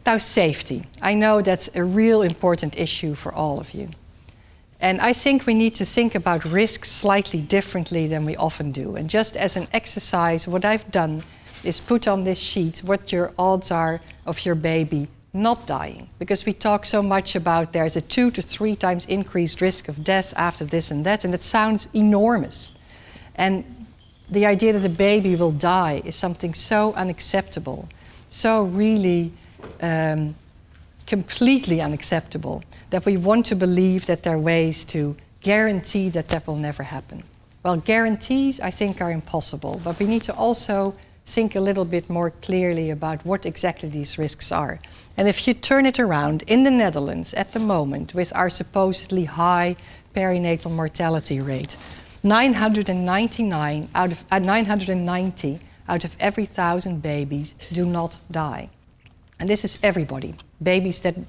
Now, safety. I know that's a real important issue for all of you. And I think we need to think about risks slightly differently than we often do. And just as an exercise, what I've done is put on this sheet what your odds are of your baby not dying. Because we talk so much about there's a 2 to 3 times increased risk of death after this and that, and it sounds enormous. And the idea that a baby will die is something so unacceptable, so really completely unacceptable, that we want to believe that there are ways to guarantee that that will never happen. Well, guarantees, I think, are impossible, but we need to also think a little bit more clearly about what exactly these risks are. And if you turn it around, in the Netherlands at the moment, with our supposedly high perinatal mortality rate, 990 out of every 1,000 babies do not die. And this is everybody. Babies that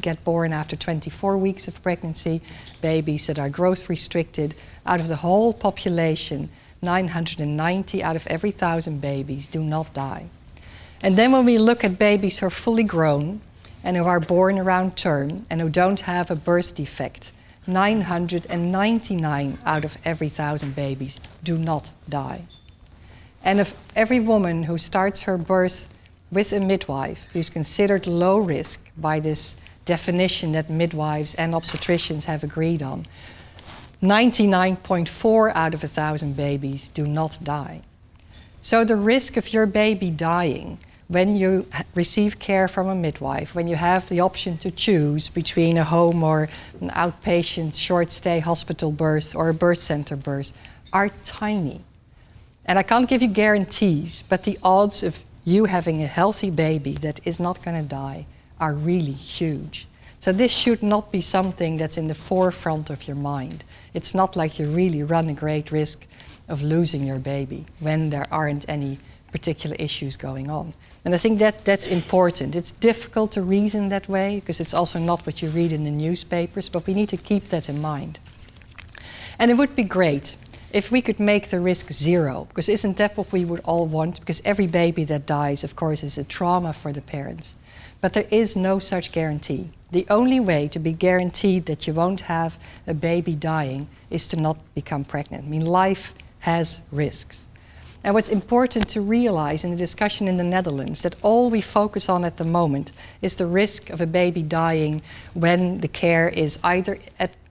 get born after 24 weeks of pregnancy, babies that are growth restricted. Out of the whole population, 990 out of every 1,000 babies do not die. And then when we look at babies who are fully grown and who are born around term and who don't have a birth defect, 999 out of every 1,000 babies do not die. And of every woman who starts her birth with a midwife, who's considered low risk by this definition that midwives and obstetricians have agreed on, 99.4 out of 1,000 babies do not die. So the risk of your baby dying when you receive care from a midwife, when you have the option to choose between a home or an outpatient short-stay hospital birth or a birth center birth, are tiny. And I can't give you guarantees, but the odds of you having a healthy baby that is not going to die are really huge. So this should not be something that's in the forefront of your mind. It's not like you really run a great risk of losing your baby when there aren't any particular issues going on. And I think that's important. It's difficult to reason that way because it's also not what you read in the newspapers, but we need to keep that in mind. And it would be great if we could make the risk zero, because isn't that what we would all want? Because every baby that dies, of course, is a trauma for the parents. But there is no such guarantee. The only way to be guaranteed that you won't have a baby dying is to not become pregnant. I mean, life has risks. And what's important to realize in the discussion in the Netherlands, that all we focus on at the moment is the risk of a baby dying when the care is either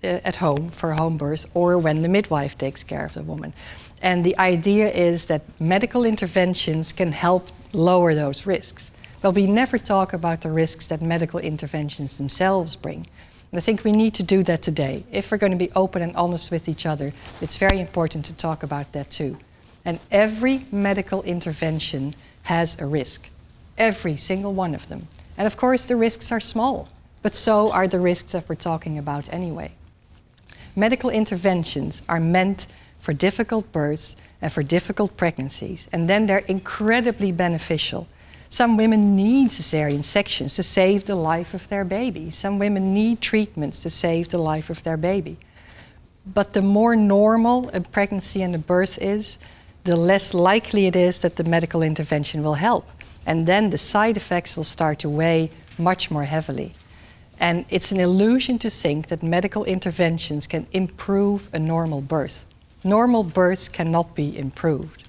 at home for home birth or when the midwife takes care of the woman. And the idea is that medical interventions can help lower those risks. But we never talk about the risks that medical interventions themselves bring. And I think we need to do that today. If we're going to be open and honest with each other, it's very important to talk about that too. And every medical intervention has a risk. Every single one of them. And of course the risks are small, but so are the risks that we're talking about anyway. Medical interventions are meant for difficult births and for difficult pregnancies, and then they're incredibly beneficial. Some women need cesarean sections to save the life of their baby. Some women need treatments to save the life of their baby. But the more normal a pregnancy and a birth is, the less likely it is that the medical intervention will help. And then the side effects will start to weigh much more heavily. And it's an illusion to think that medical interventions can improve a normal birth. Normal births cannot be improved.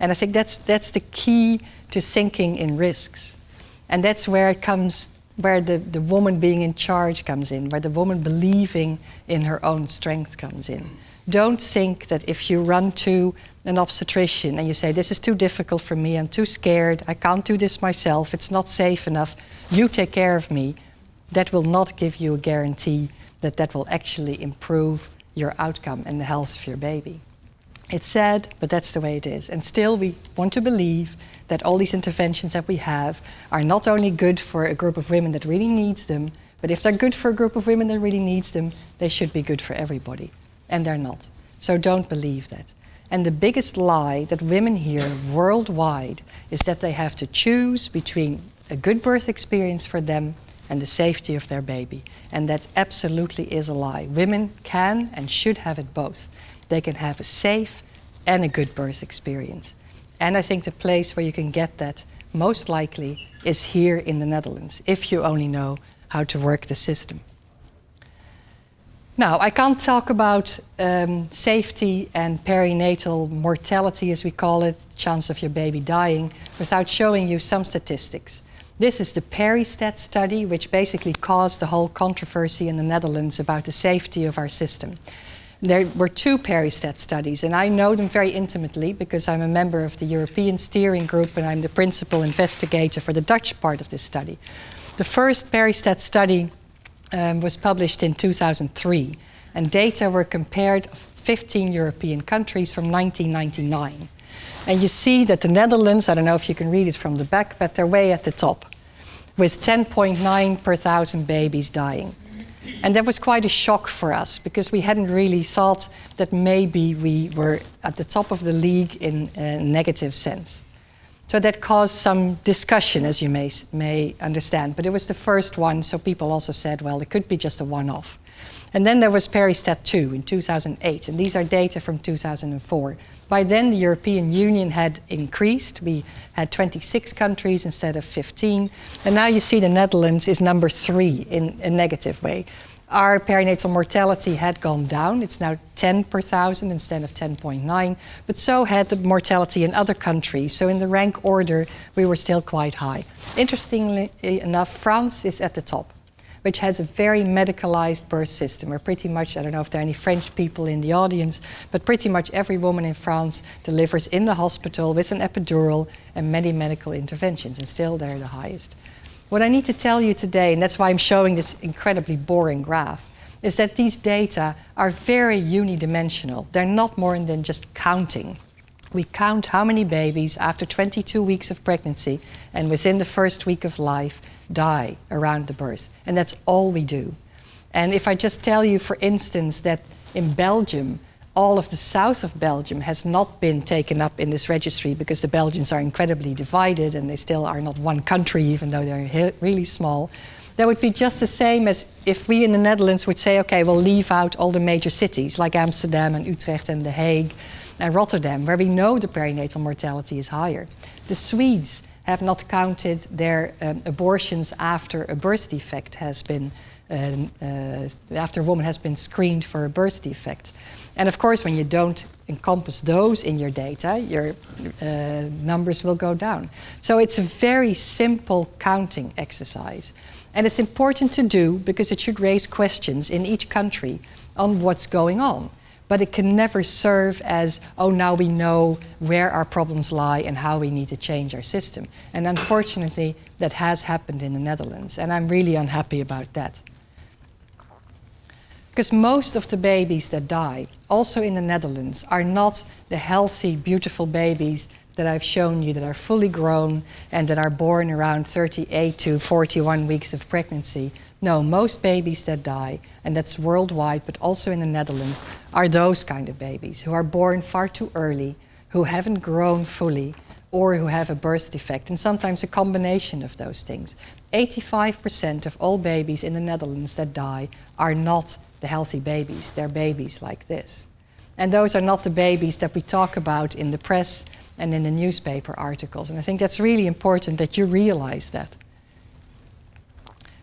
And I think that's the key to thinking in risks. And that's where it comes, where the woman being in charge comes in, where the woman believing in her own strength comes in. Don't think that if you run to an obstetrician and you say, this is too difficult for me, I'm too scared, I can't do this myself, it's not safe enough, you take care of me. That will not give you a guarantee that that will actually improve your outcome and the health of your baby. It's sad, but that's the way it is. And still we want to believe that all these interventions that we have are not only good for a group of women that really needs them, but if they're good for a group of women that really needs them, they should be good for everybody. And they're not. So don't believe that. And the biggest lie that women hear worldwide is that they have to choose between a good birth experience for them and the safety of their baby. And that absolutely is a lie. Women can and should have it both. They can have a safe and a good birth experience. And I think the place where you can get that most likely, is here in the Netherlands, if you only know how to work the system. Now, I can't talk about safety and perinatal mortality, as we call it, chance of your baby dying, without showing you some statistics. This is the Peristat study, which basically caused the whole controversy in the Netherlands about the safety of our system. There were 2 Peristat studies, and I know them very intimately because I'm a member of the European Steering Group and I'm the principal investigator for the Dutch part of this study. The first Peristat study was published in 2003, and data were compared of 15 European countries from 1999. And you see that the Netherlands, I don't know if you can read it from the back, but they're way at the top, with 10.9 per thousand babies dying. And that was quite a shock for us, because we hadn't really thought that maybe we were at the top of the league in a negative sense. So that caused some discussion, as you may understand. But it was the first one, so people also said, well, it could be just a one-off. And then there was Peristat 2 in 2008, and these are data from 2004. By then, the European Union had increased. We had 26 countries instead of 15. And now you see the Netherlands is number 3 in a negative way. Our perinatal mortality had gone down. It's now 10 per thousand instead of 10.9. But so had the mortality in other countries. So in the rank order, we were still quite high. Interestingly enough, France is at the top, which has a very medicalized birth system, where pretty much, I don't know if there are any French people in the audience, but pretty much every woman in France delivers in the hospital with an epidural and many medical interventions, and still they're the highest. What I need to tell you today, and that's why I'm showing this incredibly boring graph, is that these data are very unidimensional. They're not more than just counting. We count how many babies after 22 weeks of pregnancy and within the first week of life die around the birth. And that's all we do. And if I just tell you, for instance, that in Belgium, all of the south of Belgium has not been taken up in this registry because the Belgians are incredibly divided and they still are not one country, even though they're really small. That would be just the same as if we in the Netherlands would say, okay, we'll leave out all the major cities like Amsterdam and Utrecht and The Hague and Rotterdam, where we know the perinatal mortality is higher. The Swedes have not counted their abortions after a birth defect has been, after a woman has been screened for a birth defect. And of course, when you don't encompass those in your data, your numbers will go down. So it's a very simple counting exercise. And it's important to do because it should raise questions in each country on what's going on. But it can never serve as, oh, now we know where our problems lie and how we need to change our system. And unfortunately, that has happened in the Netherlands. And I'm really unhappy about that. Because most of the babies that die, also in the Netherlands, are not the healthy, beautiful babies that I've shown you that are fully grown and that are born around 38 to 41 weeks of pregnancy. No, most babies that die, and that's worldwide, but also in the Netherlands, are those kind of babies who are born far too early, who haven't grown fully, or who have a birth defect, and sometimes a combination of those things. 85% of all babies in the Netherlands that die are not the healthy babies. They're babies like this. And those are not the babies that we talk about in the press and in the newspaper articles. And I think that's really important that you realize that.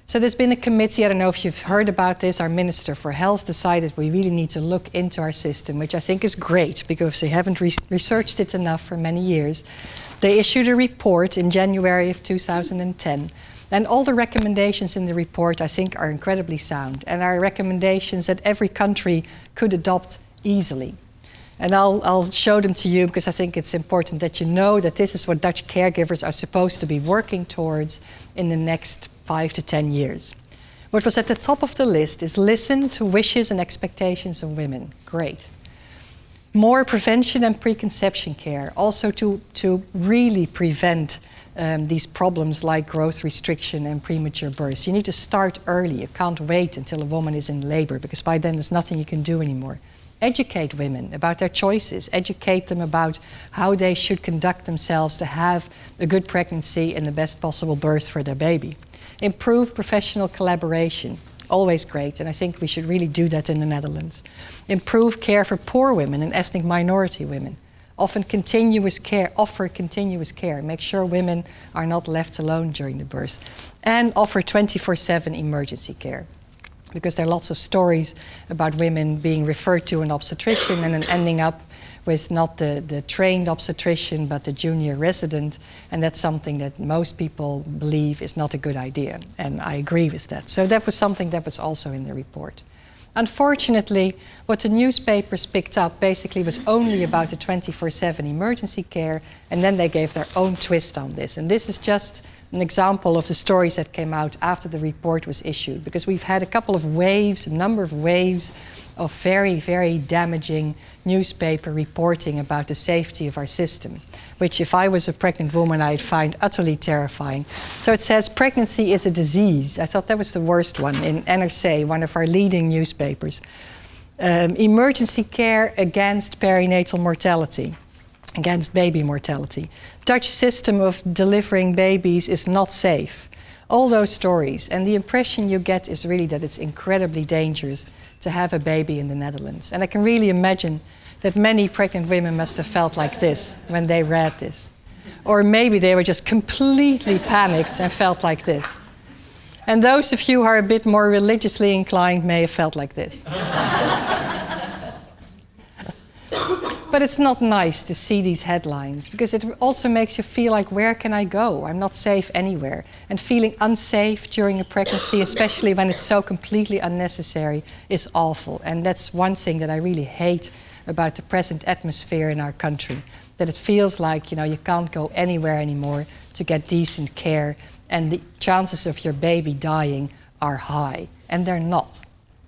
So there's been a committee, I don't know if you've heard about this, our Minister for Health decided we really need to look into our system, which I think is great because they haven't researched it enough for many years. They issued a report in January of 2010. And all the recommendations in the report, I think, are incredibly sound and are recommendations that every country could adopt easily. And I'll show them to you because I think it's important that you know that this is what Dutch caregivers are supposed to be working towards in the next 5 to 10 years. What was at the top of the list is listen to wishes and expectations of women. Great. More prevention and preconception care, also to really prevent these problems like growth restriction and premature births. You need to start early. You can't wait until a woman is in labor because by then there's nothing you can do anymore. Educate women about their choices. Educate them about how they should conduct themselves to have a good pregnancy and the best possible birth for their baby. Improve professional collaboration. Always great, and I think we should really do that in the Netherlands. Improve care for poor women and ethnic minority women. offer continuous care, make sure women are not left alone during the birth, and offer 24/7 emergency care. Because there are lots of stories about women being referred to an obstetrician and then ending up with not the trained obstetrician but the junior resident, and that's something that most people believe is not a good idea, and I agree with that. So that was something that was also in the report. Unfortunately, what the newspapers picked up basically was only about the 24/7 emergency care, and then they gave their own twist on this. And this is just an example of the stories that came out after the report was issued, because we've had a number of waves of very, very damaging newspaper reporting about the safety of our system, which if I was a pregnant woman, I'd find utterly terrifying. So it says pregnancy is a disease. I thought that was the worst one in NRC, one of our leading newspapers. Emergency care against perinatal mortality, against baby mortality. Dutch system of delivering babies is not safe. All those stories, and the impression you get is really that it's incredibly dangerous to have a baby in the Netherlands. And I can really imagine that many pregnant women must have felt like this when they read this. Or maybe they were just completely panicked and felt like this. And those of you who are a bit more religiously inclined may have felt like this. But it's not nice to see these headlines, because it also makes you feel like, where can I go? I'm not safe anywhere. And feeling unsafe during a pregnancy, especially when it's so completely unnecessary, is awful. And that's one thing that I really hate about the present atmosphere in our country. That it feels like, you can't go anywhere anymore to get decent care, and the chances of your baby dying are high. And they're not.